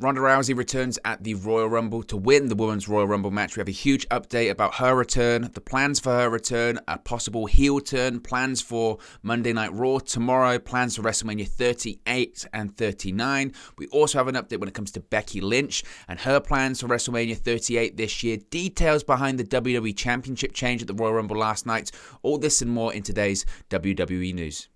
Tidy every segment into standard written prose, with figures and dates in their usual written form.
Ronda Rousey returns at the Royal Rumble to win the Women's Royal Rumble match. We have a huge update about her return, the plans for her return, a possible heel turn, plans for Monday Night Raw tomorrow, plans for WrestleMania 38 and 39. We also have an update when it comes to Becky Lynch and her plans for WrestleMania 38 this year, details behind the WWE Championship change at the Royal Rumble last night. All this and more in today's WWE News.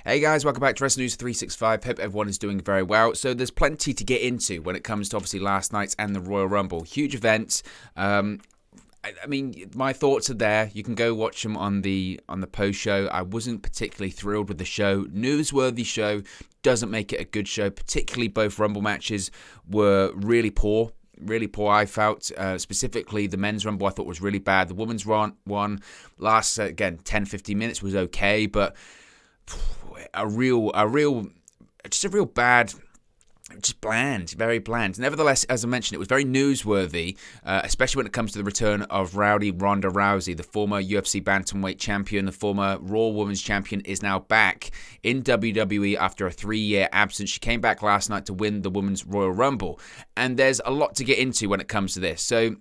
Hey guys, welcome back to Wrestling News 365. Hope everyone is doing very well. So there's plenty to get into when it comes to obviously last night's and the Royal Rumble. Huge events. I mean, my thoughts are there. You can go watch them on the post show. I wasn't particularly thrilled with the show. Newsworthy show, doesn't make it a good show. Particularly both Rumble matches were really poor. Really poor, I felt. Specifically, the men's Rumble I thought was really bad. The women's one last, again, 10-15 minutes was okay, but just bland, very bland. Nevertheless, as I mentioned, it was very newsworthy, especially when it comes to the return of Ronda Rousey, the former UFC bantamweight champion, the former Raw Women's champion, is now back in WWE after a 3-year absence. She came back last night to win the Women's Royal Rumble, and there's a lot to get into when it comes to this. So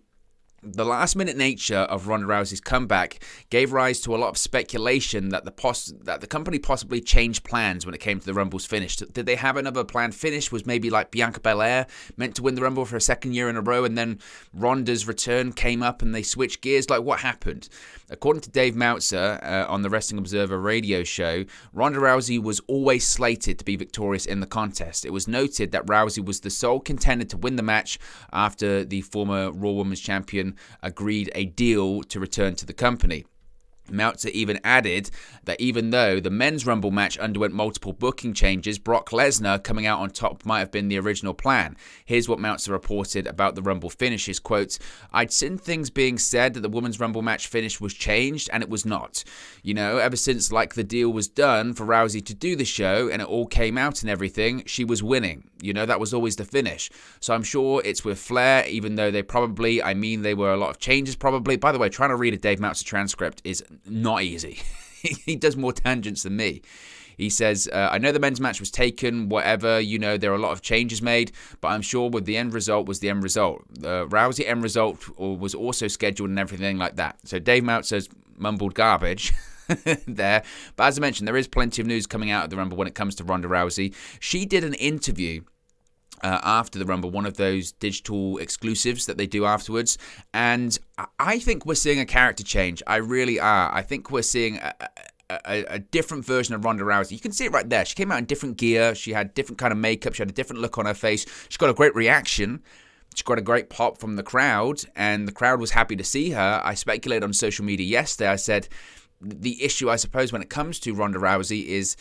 the last-minute nature of Ronda Rousey's comeback gave rise to a lot of speculation that the company possibly changed plans when it came to the Rumble's finish. Did they have another planned finish? Was maybe like Bianca Belair meant to win the Rumble for a second year in a row, and then Ronda's return came up and they switched gears? Like, what happened? According to Dave Meltzer on the Wrestling Observer radio show, Ronda Rousey was always slated to be victorious in the contest. It was noted that Rousey was the sole contender to win the match after the former Raw Women's champion agreed a deal to return to the company. Meltzer even added that even though the men's Rumble match underwent multiple booking changes, Brock Lesnar coming out on top might have been the original plan. Here's what Meltzer reported about the Rumble finishes, quote, "I'd seen things being said that the women's Rumble match finish was changed, and it was not. You know, ever since like the deal was done for Rousey to do the show and it all came out and everything, she was winning. You know, that was always the finish. So I'm sure it's with flair, even though they were a lot of changes probably." By the way, trying to read a Dave Meltzer transcript is not easy. He does more tangents than me. He says, "I know the men's match was taken, whatever, you know, there are a lot of changes made, but I'm sure with the end result was the end result. The Rousey end result was also scheduled and everything like that." So Dave Meltzer's mumbled garbage there. But as I mentioned, there is plenty of news coming out of the Rumble when it comes to Ronda Rousey. She did an interview after the Rumble, one of those digital exclusives that they do afterwards, and I think we're seeing a character change. I really are. I think we're seeing a different version of Ronda Rousey. You can see it right there. She came out in different gear. She had different kind of makeup. She had a different look on her face. She got a great reaction. She got a great pop from the crowd, and the crowd was happy to see her. I speculated on social media yesterday. I said the issue, I suppose, when it comes to Ronda Rousey is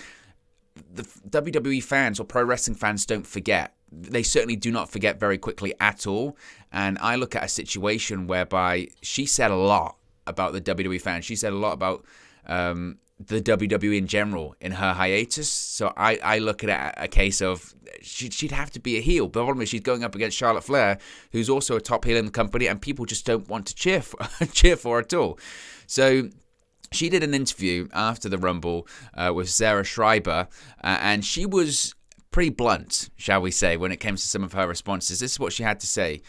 the WWE fans or pro wrestling fans don't forget. They certainly do not forget very quickly at all. And I look at a situation whereby she said a lot about the WWE fans. She said a lot about the WWE in general in her hiatus. So I look at a case of she'd have to be a heel. The problem is she's going up against Charlotte Flair, who's also a top heel in the company, and people just don't want to cheer for her at all. So she did an interview after the Rumble with Sarah Schreiber, and she was pretty blunt, shall we say, when it came to some of her responses. This is what she had to say.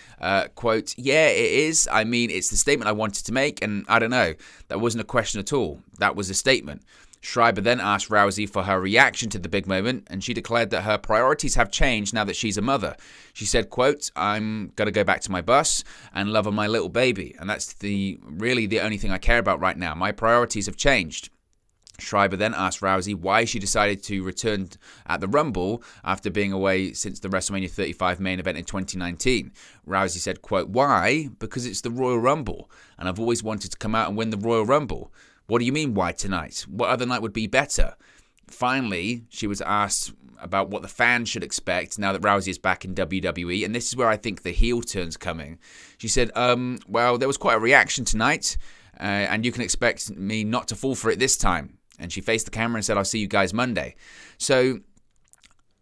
Quote, "Yeah, it is. I mean, it's the statement I wanted to make, and I don't know. That wasn't a question at all. That was a statement." Schreiber then asked Rousey for her reaction to the big moment, and she declared that her priorities have changed now that she's a mother. She said, quote, "I'm going to go back to my bus and love on my little baby, and that's really the only thing I care about right now. My priorities have changed." Schreiber then asked Rousey why she decided to return at the Rumble after being away since the WrestleMania 35 main event in 2019. Rousey said, quote, "Why? Because it's the Royal Rumble, and I've always wanted to come out and win the Royal Rumble. What do you mean, why tonight? What other night would be better?" Finally, she was asked about what the fans should expect now that Rousey is back in WWE, and this is where I think the heel turn's coming. She said, well, there was quite a reaction tonight, and you can expect me not to fall for it this time. And she faced the camera and said, "I'll see you guys Monday." So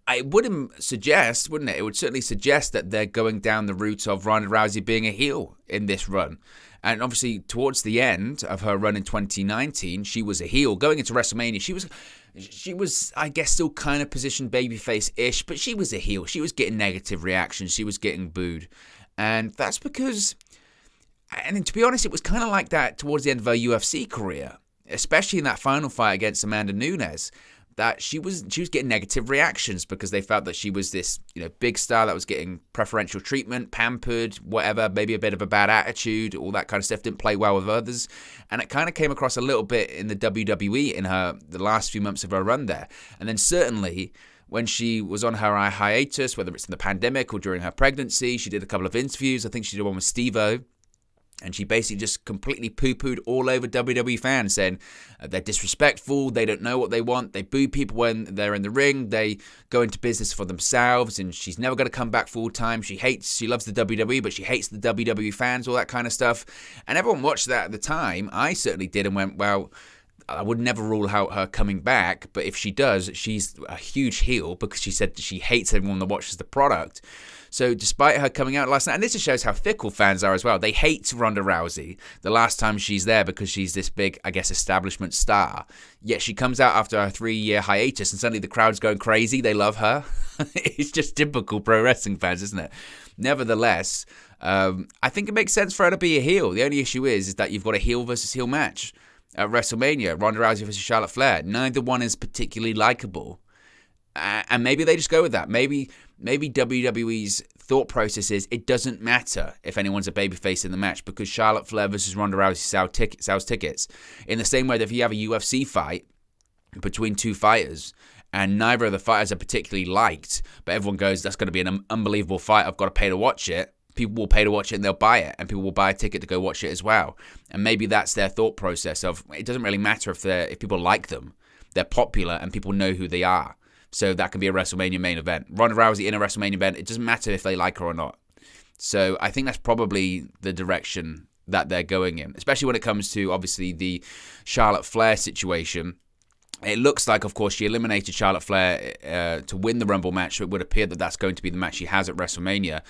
I wouldn't suggest, wouldn't it? It would certainly suggest that they're going down the route of Ronda Rousey being a heel in this run. And obviously, towards the end of her run in 2019, she was a heel. Going into WrestleMania, she was, I guess, still kind of positioned babyface-ish, but she was a heel. She was getting negative reactions. She was getting booed. And that's because, and to be honest, it was kind of like that towards the end of her UFC career, especially in that final fight against Amanda Nunes, that she was getting negative reactions because they felt that she was this, big star that was getting preferential treatment, pampered, whatever, maybe a bit of a bad attitude, all that kind of stuff, didn't play well with others. And it kind of came across a little bit in the WWE in the last few months of her run there. And then certainly when she was on her hiatus, whether it's in the pandemic or during her pregnancy, she did a couple of interviews. I think she did one with Steve-O. And she basically just completely poo-pooed all over WWE fans, saying they're disrespectful, they don't know what they want, they boo people when they're in the ring, they go into business for themselves, and she's never going to come back full-time. She loves the WWE, but she hates the WWE fans, all that kind of stuff. And everyone watched that at the time. I certainly did and went, well, I would never rule out her coming back, but if she does, she's a huge heel because she said she hates everyone that watches the product. So despite her coming out last night, and this just shows how fickle fans are as well. They hate Ronda Rousey the last time she's there because she's this big, I guess, establishment star. Yet she comes out after a 3-year hiatus and suddenly the crowd's going crazy. They love her. It's just typical pro wrestling fans, isn't it? Nevertheless, I think it makes sense for her to be a heel. The only issue is that you've got a heel versus heel match at WrestleMania. Ronda Rousey versus Charlotte Flair. Neither one is particularly likable. And maybe they just go with that. Maybe WWE's thought process is it doesn't matter if anyone's a babyface in the match because Charlotte Flair versus Ronda Rousey sells tickets. In the same way that if you have a UFC fight between two fighters and neither of the fighters are particularly liked, but everyone goes, that's going to be an unbelievable fight, I've got to pay to watch it. People will pay to watch it and they'll buy it, and people will buy a ticket to go watch it as well. And maybe that's their thought process of it doesn't really matter if people like them. They're popular and people know who they are. So that can be a WrestleMania main event. Ronda Rousey in a WrestleMania event, it doesn't matter if they like her or not. So I think that's probably the direction that they're going in, especially when it comes to, obviously, the Charlotte Flair situation. It looks like, of course, she eliminated Charlotte Flair to win the Rumble match, so it would appear that that's going to be the match she has at WrestleMania.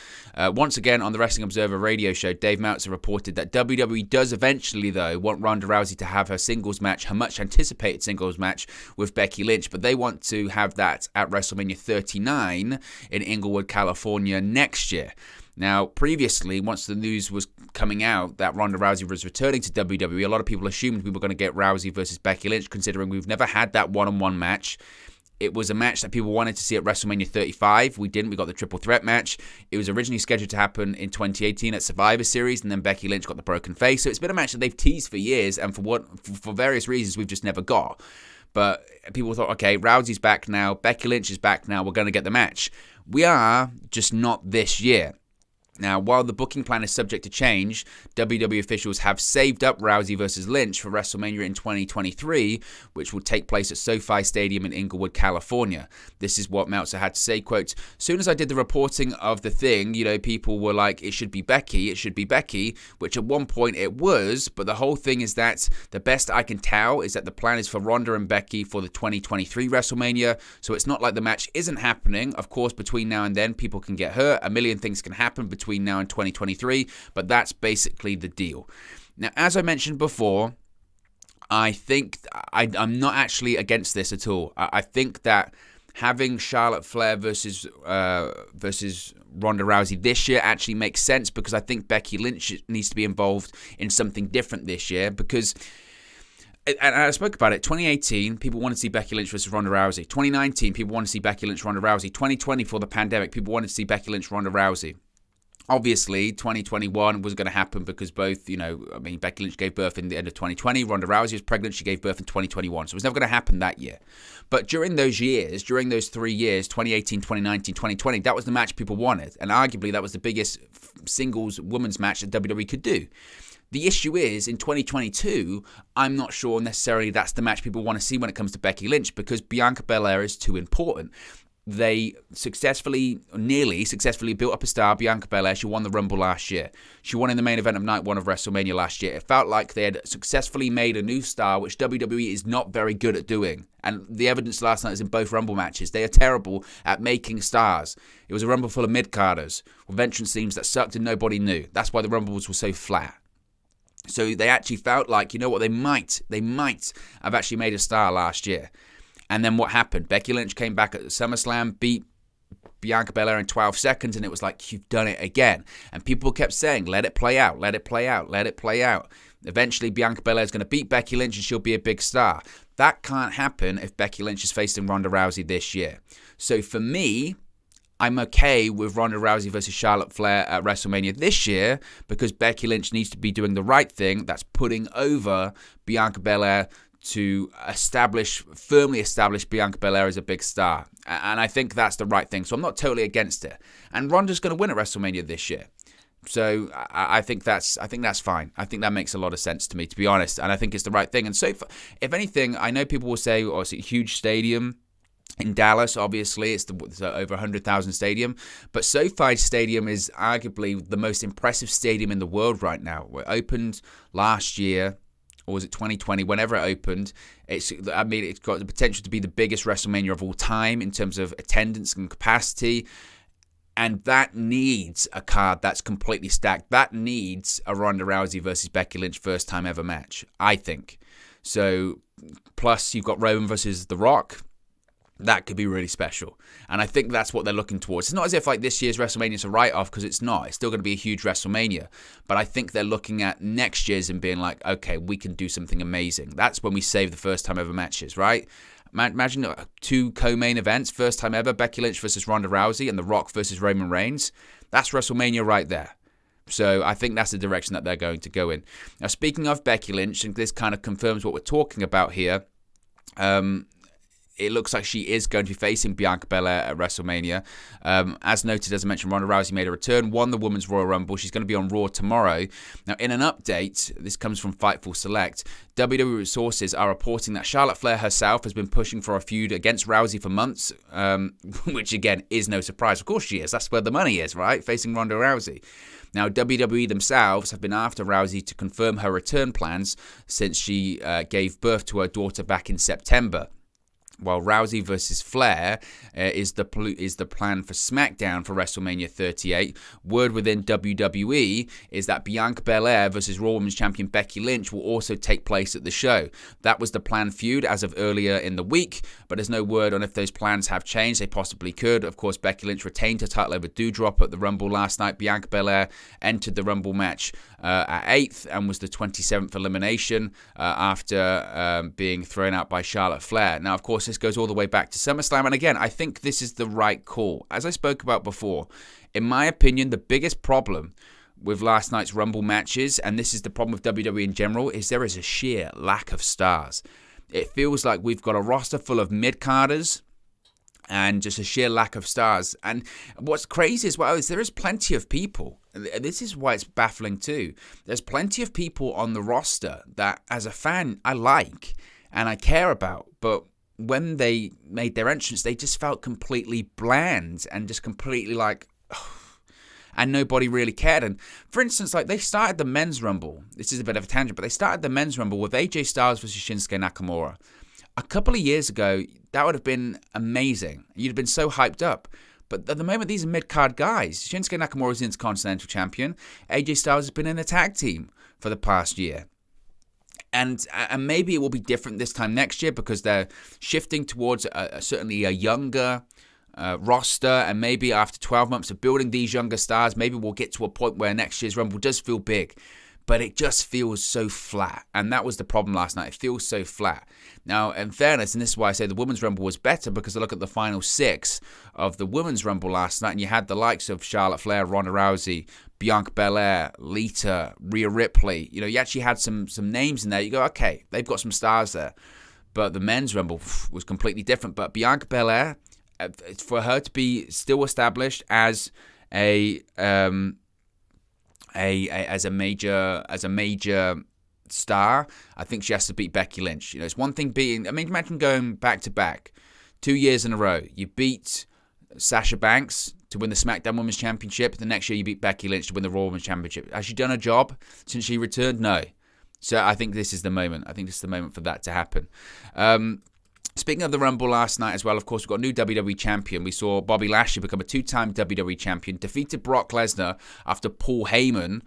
Once again, on the Wrestling Observer radio show, Dave Meltzer reported that WWE does eventually, though, want Ronda Rousey to have her singles match, her much-anticipated singles match with Becky Lynch, but they want to have that at WrestleMania 39 in Inglewood, California next year. Now, previously, once the news was coming out that Ronda Rousey was returning to WWE, a lot of people assumed we were going to get Rousey versus Becky Lynch, considering we've never had that one-on-one match. It was a match that people wanted to see at WrestleMania 35. We didn't. We got the triple threat match. It was originally scheduled to happen in 2018 at Survivor Series, and then Becky Lynch got the broken face. So it's been a match that they've teased for years, and for various reasons we've just never got. But people thought, okay, Rousey's back now, Becky Lynch is back now, we're going to get the match. We are, just not this year. Now, while the booking plan is subject to change, WWE officials have saved up Rousey versus Lynch for WrestleMania in 2023, which will take place at SoFi Stadium in Inglewood, California. This is what Meltzer had to say, quote, "Soon as I did the reporting of the thing, people were like, it should be Becky, which at one point it was, but the whole thing is that the best I can tell is that the plan is for Ronda and Becky for the 2023 WrestleMania, so it's not like the match isn't happening. Of course, between now and then, people can get hurt, a million things can happen between now and 2023, but that's basically the deal." Now, as I mentioned before, I think I'm not actually against this at all. I think that having Charlotte Flair versus Ronda Rousey this year actually makes sense because I think Becky Lynch needs to be involved in something different this year because, and I spoke about it, 2018, people want to see Becky Lynch versus Ronda Rousey. 2019, people want to see Becky Lynch, Ronda Rousey. 2020, for the pandemic, people wanted to see Becky Lynch, Ronda Rousey. Obviously, 2021 was going to happen because both, Becky Lynch gave birth in the end of 2020. Ronda Rousey was pregnant. She gave birth in 2021. So it was never going to happen that year. But during those 3 years, 2018, 2019, 2020, that was the match people wanted. And arguably, that was the biggest singles women's match that WWE could do. The issue is, in 2022, I'm not sure necessarily that's the match people want to see when it comes to Becky Lynch because Bianca Belair is too important. They nearly successfully built up a star, Bianca Belair. She won the Rumble last year. She won in the main event of Night 1 of WrestleMania last year. It felt like they had successfully made a new star, which WWE is not very good at doing. And the evidence last night is in both Rumble matches. They are terrible at making stars. It was a Rumble full of mid-carders with entrance themes that sucked and nobody knew. That's why the Rumbles were so flat. So they actually felt like, you know what, they might have actually made a star last year. And then what happened? Becky Lynch came back at SummerSlam, beat Bianca Belair in 12 seconds, and it was like, you've done it again. And people kept saying, let it play out, let it play out, let it play out. Eventually, Bianca Belair is going to beat Becky Lynch and she'll be a big star. That can't happen if Becky Lynch is facing Ronda Rousey this year. So for me, I'm okay with Ronda Rousey versus Charlotte Flair at WrestleMania this year because Becky Lynch needs to be doing the right thing. That's putting over Bianca Belair to firmly establish Bianca Belair as a big star. And I think that's the right thing. So I'm not totally against it. And Ronda's going to win at WrestleMania this year. So I think that's fine. I think that makes a lot of sense to me, to be honest. And I think it's the right thing. And so, if anything, I know people will say, oh, it's a huge stadium. In Dallas, obviously, it's over 100,000 stadium. But SoFi Stadium is arguably the most impressive stadium in the world right now. It opened last year, or was it 2020? Whenever it opened, it's got the potential to be the biggest WrestleMania of all time in terms of attendance and capacity. And that needs a card that's completely stacked. That needs a Ronda Rousey versus Becky Lynch first time ever match, I think. So, plus you've got Roman versus The Rock. That could be really special. And I think that's what they're looking towards. It's not as if like this year's WrestleMania is a write-off, because it's not. It's still going to be a huge WrestleMania. But I think they're looking at next year's and being like, okay, we can do something amazing. That's when we save the first time ever matches, right? Imagine 2 co-main events, first time ever, Becky Lynch versus Ronda Rousey and The Rock versus Roman Reigns. That's WrestleMania right there. So I think that's the direction that they're going to go in. Now, speaking of Becky Lynch, and this kind of confirms what we're talking about here, it looks like she is going to be facing Bianca Belair at WrestleMania. As noted, as I mentioned, Ronda Rousey made a return, won the Women's Royal Rumble. She's going to be on Raw tomorrow. Now, in an update, this comes from Fightful Select, WWE sources are reporting that Charlotte Flair herself has been pushing for a feud against Rousey for months, which, again, is no surprise. Of course she is. That's where the money is, right? Facing Ronda Rousey. Now, WWE themselves have been after Rousey to confirm her return plans since she gave birth to her daughter back in September. While Rousey versus Flair is the plan for SmackDown for WrestleMania 38, word within WWE is that Bianca Belair versus Raw Women's Champion Becky Lynch will also take place at the show. That was the planned feud as of earlier in the week, but there's no word on if those plans have changed. They possibly could. Of course, Becky Lynch retained her title over Doudrop at the Rumble last night. Bianca Belair entered the Rumble match at 8th and was the 27th elimination after being thrown out by Charlotte Flair. Now, of course, this goes all the way back to SummerSlam, and again, I think this is the right call. As I spoke about before, in my opinion, the biggest problem with last night's Rumble matches, and this is the problem with WWE in general, is there is a sheer lack of stars. It feels like we've got a roster full of mid-carders and just a sheer lack of stars. And what's crazy as well is there is plenty of people, and this is why it's baffling too, there's plenty of people on the roster that as a fan I like and I care about, but when they made their entrance, they just felt completely bland and just completely like, and nobody really cared. And for instance, like they started the men's rumble. This is a bit of a tangent, but they started the men's rumble with AJ Styles versus Shinsuke Nakamura. A couple of years ago, that would have been amazing. You'd have been so hyped up. But at the moment, these are mid-card guys. Shinsuke Nakamura is the Intercontinental Champion. AJ Styles has been in a tag team for the past year. And maybe it will be different this time next year because they're shifting towards certainly a younger roster. And maybe after 12 months of building these younger stars, maybe we'll get to a point where next year's Rumble does feel big. But it just feels so flat. And that was the problem last night. It feels so flat. Now, in fairness, and this is why I say the Women's Rumble was better, because I look at the final 6 of the Women's Rumble last night, and you had the likes of Charlotte Flair, Ronda Rousey, Bianca Belair, Lita, Rhea Ripley. You know, you actually had some names in there. You go, okay, they've got some stars there. But the Men's Rumble was completely different. But Bianca Belair, for her to be still established as a major star, I think she has to beat Becky Lynch. You know, it's one thing beating. I mean, imagine going back to back, 2 years in a row. You beat Sasha Banks to win the SmackDown Women's Championship. The next year, you beat Becky Lynch to win the Raw Women's Championship. Has she done her job since she returned? No. So I think this is the moment. I think this is the moment for that to happen. Speaking of the Rumble last night as well, of course, we've got a new WWE champion. We saw Bobby Lashley become a two-time WWE champion, defeated Brock Lesnar after Paul Heyman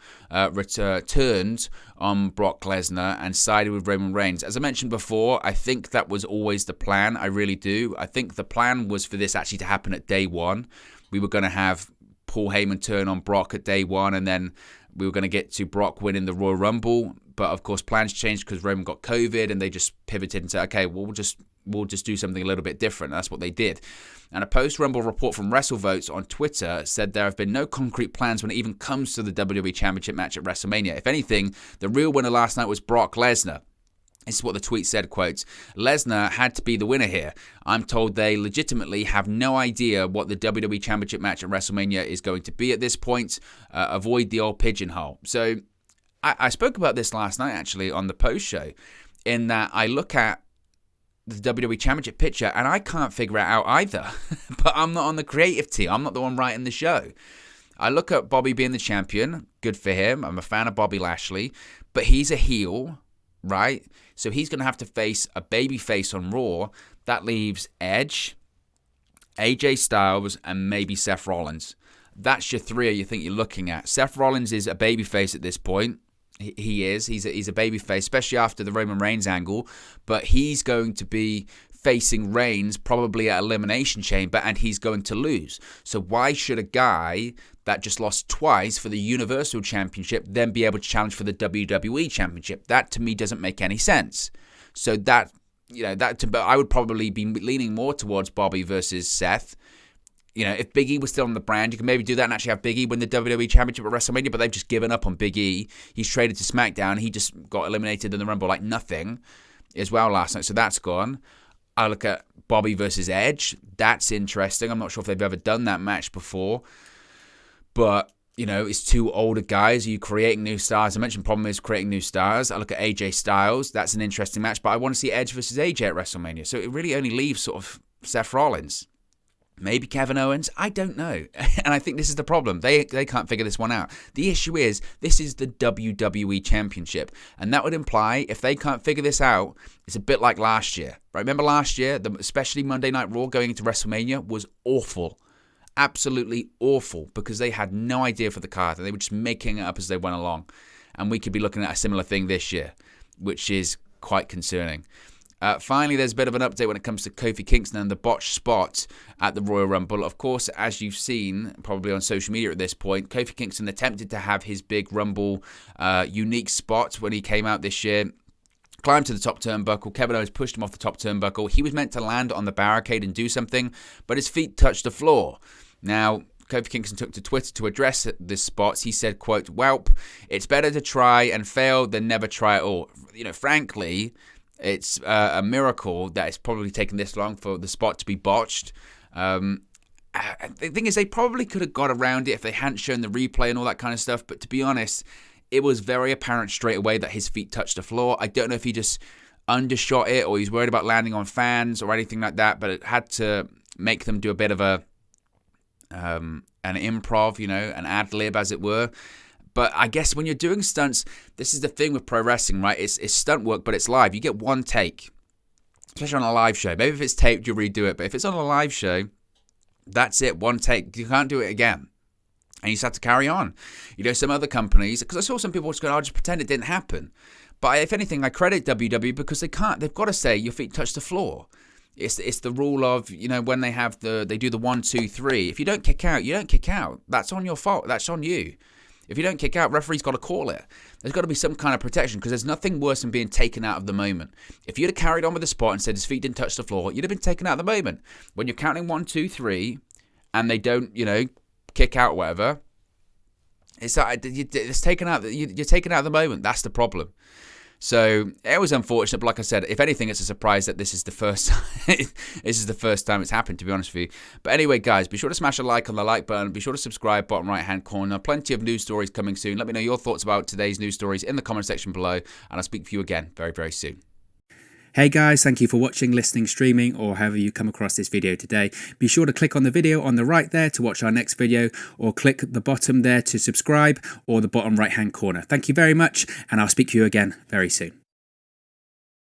turned on Brock Lesnar and sided with Roman Reigns. As I mentioned before, I think that was always the plan. I really do. I think the plan was for this actually to happen at day one. We were going to have Paul Heyman turn on Brock at day one, and then we were going to get to Brock winning the Royal Rumble. But, of course, plans changed because Roman got COVID, and they just pivoted and said, okay, well, we'll just do something a little bit different. And that's what they did. And a post-Rumble report from WrestleVotes on Twitter said there have been no concrete plans when it even comes to the WWE Championship match at WrestleMania. If anything, the real winner last night was Brock Lesnar. This is what the tweet said, quote, Lesnar had to be the winner here. I'm told they legitimately have no idea what the WWE Championship match at WrestleMania is going to be at this point. Avoid the old pigeonhole. So I spoke about this last night, actually, on the post show, in that I look at the WWE Championship picture and I can't figure it out either. But I'm not on the creative team. I'm not the one writing the show. I look at Bobby being the champion. Good for him. I'm a fan of Bobby Lashley. But he's a heel, right? So he's going to have to face a baby face on Raw. That leaves Edge, AJ Styles, and maybe Seth Rollins. That's your three you think you're looking at. Seth Rollins is a baby face at this point. He is. He's a baby face, especially after the Roman Reigns angle. But he's going to be facing Reigns probably at Elimination Chamber, and he's going to lose. So why should a guy that just lost twice for the Universal Championship then be able to challenge for the WWE Championship? That to me doesn't make any sense. So that, I would probably be leaning more towards Bobby versus Seth. If Big E was still on the brand, you can maybe do that and actually have Big E win the WWE Championship at WrestleMania, but they've just given up on Big E. He's traded to SmackDown. He just got eliminated in the Rumble like nothing as well last night, so that's gone. I look at Bobby versus Edge. That's interesting. I'm not sure if they've ever done that match before, but, it's two older guys. Are you creating new stars? I mentioned problem is creating new stars. I look at AJ Styles. That's an interesting match, but I want to see Edge versus AJ at WrestleMania, so it really only leaves sort of Seth Rollins. Maybe Kevin Owens, I don't know. And I think this is the problem. They can't figure this one out. The issue is, this is the WWE Championship. And that would imply, if they can't figure this out, it's a bit like last year. Right? Remember last year, especially Monday Night Raw going into WrestleMania was awful. Absolutely awful. Because they had no idea for the card. And they were just making it up as they went along. And we could be looking at a similar thing this year, which is quite concerning. Finally, there's a bit of an update when it comes to Kofi Kingston and the botched spot at the Royal Rumble. Of course, as you've seen probably on social media at this point, Kofi Kingston attempted to have his big Rumble unique spot when he came out this year. Climbed to the top turnbuckle. Kevin Owens pushed him off the top turnbuckle. He was meant to land on the barricade and do something, but his feet touched the floor. Now, Kofi Kingston took to Twitter to address this spot. He said, quote, "Welp, it's better to try and fail than never try at all." Frankly, it's a miracle that it's probably taken this long for the spot to be botched. The thing is, they probably could have got around it if they hadn't shown the replay and all that kind of stuff. But to be honest, it was very apparent straight away that his feet touched the floor. I don't know if he just undershot it or he's worried about landing on fans or anything like that. But it had to make them do a bit of an improv, an ad lib, as it were. But I guess when you're doing stunts, this is the thing with pro wrestling, right? It's stunt work, but it's live. You get one take, especially on a live show. Maybe if it's taped, you redo it. But if it's on a live show, that's it, one take. You can't do it again. And you just have to carry on. Some other companies, because I saw some people just going, I'll just pretend it didn't happen. But if anything, I credit WWE because they can't. They've got to say your feet touch the floor. It's the rule of, when they do the 1, 2, 3. If you don't kick out, you don't kick out. That's on your fault. That's on you. If you don't kick out, referee's got to call it. There's got to be some kind of protection because there's nothing worse than being taken out of the moment. If you'd have carried on with the spot and said his feet didn't touch the floor, you'd have been taken out of the moment. When you're counting 1, 2, 3, and they don't, kick out or whatever, it's taken out. You're taken out of the moment. That's the problem. So it was unfortunate, but like I said, if anything, it's a surprise that this is the first time it's happened, to be honest with you. But anyway, guys, be sure to smash a like on the like button. Be sure to subscribe, bottom right-hand corner. Plenty of news stories coming soon. Let me know your thoughts about today's news stories in the comment section below, and I'll speak to you again very, very soon. Hey guys, thank you for watching, listening, streaming, or however you come across this video today. Be sure to click on the video on the right there to watch our next video, or click the bottom there to subscribe, or the bottom right hand corner. Thank you very much, and I'll speak to you again very soon.